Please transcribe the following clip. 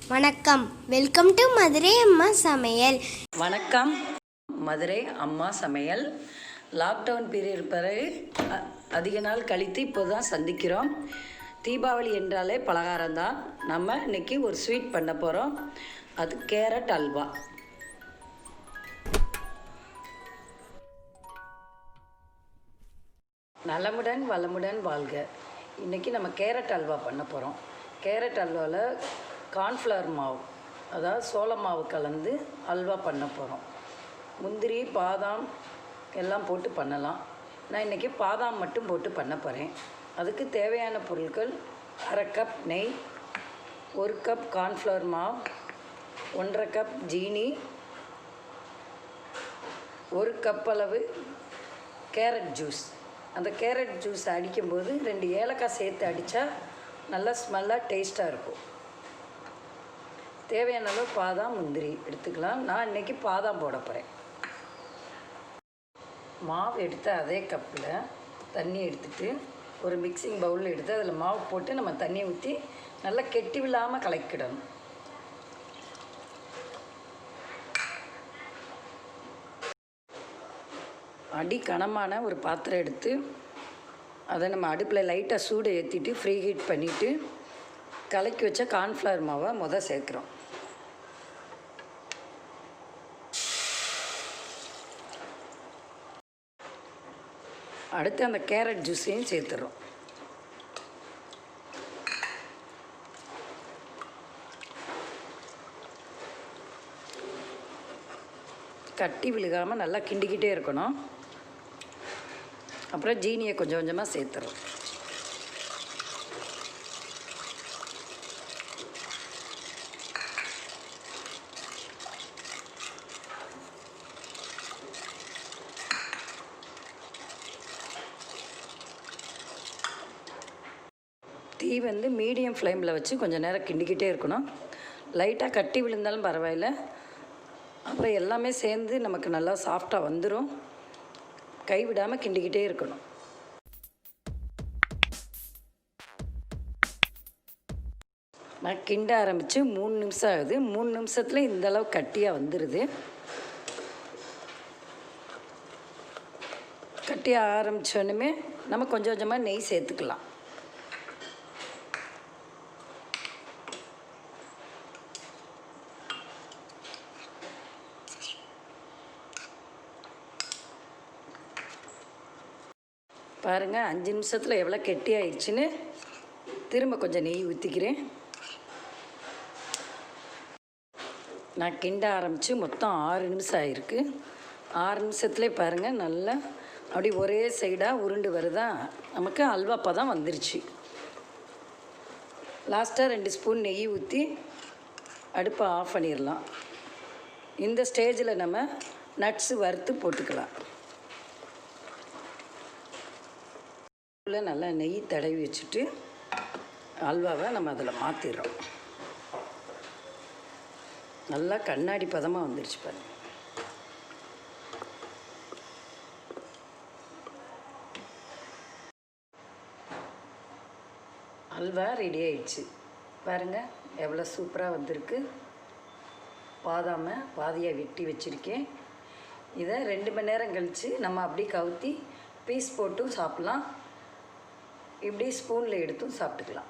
வணக்கம், welcome to Madurai அம்மா சமையல். வணக்கம், மதுரை அம்மா சமையல். லாக்டவுன் பீரியட் பிறகு அதிக நாள் கழித்து இப்போ தான் சந்திக்கிறோம். தீபாவளி என்றாலே பலகாரம் தான். நம்ம இன்றைக்கி ஒரு ஸ்வீட் பண்ண போகிறோம். அது கேரட் அல்வா. நலமுடன் வளமுடன் வாழ்க. இன்றைக்கி நம்ம கேரட் அல்வா பண்ண போகிறோம். கேரட் அல்வாவில் கார்ன்ஃப்ளவர் மாவு, அதாவது சோள மாவு கலந்து அல்வா பண்ண போகிறோம். முந்திரி, பாதாம் எல்லாம் போட்டு பண்ணலாம். நான் இன்றைக்கி பாதாம் மட்டும் போட்டு பண்ண போகிறேன். அதுக்கு தேவையான பொருட்கள்: அரை கப் நெய், 1 கப் கார்ன்ஃப்ளவர் மாவு, 1.5 கப் ஜீனி, 1 கப் அளவு கேரட் ஜூஸ். அந்த கேரட் ஜூஸ் அடிக்கும்போது 2 ஏலக்காய் சேர்த்து அடித்தா நல்லா ஸ்மெல்லாக டேஸ்ட்டாக இருக்கும். தேவையான அளவு பாதாம், முந்திரி எடுத்துக்கலாம். நான் இன்றைக்கி பாதாம் போட போகிறேன். மாவு எடுத்து அதே கப்பில் தண்ணி எடுத்துகிட்டு ஒரு மிக்சிங் பவுலில் எடுத்து அதில் மாவு போட்டு நம்ம தண்ணி ஊற்றி நல்லா கெட்டி விழாமல் கலக்கிடணும். அடி கனமான ஒரு பாத்திரம் எடுத்து அதை நம்ம அடுப்பில் லைட்டாக சூடை ஏற்றிட்டு ஃப்ரீ ஹீட் பண்ணிவிட்டு கலக்கி வச்ச கார்ன்ஃப்ளவர் மாவை சேர்க்குறோம். அடுத்து அந்த கேரட் ஜூஸையும் சேர்த்துறோம். கட்டி விழுகாமல் நல்லா கிண்டிக்கிட்டே இருக்கணும். அப்புறம் ஜீனியை கொஞ்சம் கொஞ்சமாக சேர்த்துறோம். தீ மீடியம் ஃப்ளேமில் வச்சு கொஞ்சம் நேரம் கிண்டிக்கிட்டே இருக்கணும். லைட்டாக கட்டி விழுந்தாலும் பரவாயில்ல. அப்புறம் எல்லாமே சேர்ந்து நமக்கு நல்லா சாஃப்டாக வந்துடும். கைவிடாமல் கிண்டிக்கிட்டே இருக்கணும். நான் கிண்ட ஆரம்பித்து 3 நிமிஷம் ஆகுது. 3 நிமிஷத்தில் இந்தளவு கட்டியாக வந்துடுது. கட்டியாக ஆரம்பித்தோன்னுமே நம்ம கொஞ்சம் கொஞ்சமாக நெய் சேர்த்துக்கலாம். பாருங்கள், 5 நிமிஷத்தில் எவ்வளோ கெட்டி ஆயிடுச்சுன்னு. திரும்ப கொஞ்சம் நெய் ஊற்றிக்கிறேன். நான் கிண்ட ஆரம்பித்து மொத்தம் 6 நிமிஷம் ஆகிருக்கு. 6 நிமிஷத்துலேயே பாருங்கள், நல்லா அப்படி ஒரே சைடாக உருண்டு வருதா, நமக்கு அல்வா பதம் வந்துருச்சு. லாஸ்ட்டாக 2 ஸ்பூன் நெய் ஊற்றி அடுப்பை ஆஃப் பண்ணிடலாம். இந்த ஸ்டேஜில் நம்ம நட்ஸு வறுத்து போட்டுக்கலாம். நல்லா நெய் தடவி வச்சுட்டு அல்வாவை நம்ம அதில் மாற்றிடுறோம். நல்லா கண்ணாடி பதமாக வந்துருச்சு பாருங்கள். அல்வா ரெடி ஆயிடுச்சு. பாருங்கள் எவ்வளோ சூப்பராக வந்திருக்கு. பாதாமை பாதியாக வெட்டி வச்சுருக்கேன். இதை 2 மணி நேரம் கழித்து நம்ம அப்படியே கவுத்தி பீஸ் போட்டும் சாப்பிட்லாம். இப்படி ஸ்பூனில் எடுத்தும் சாப்பிட்டுக்கலாம்.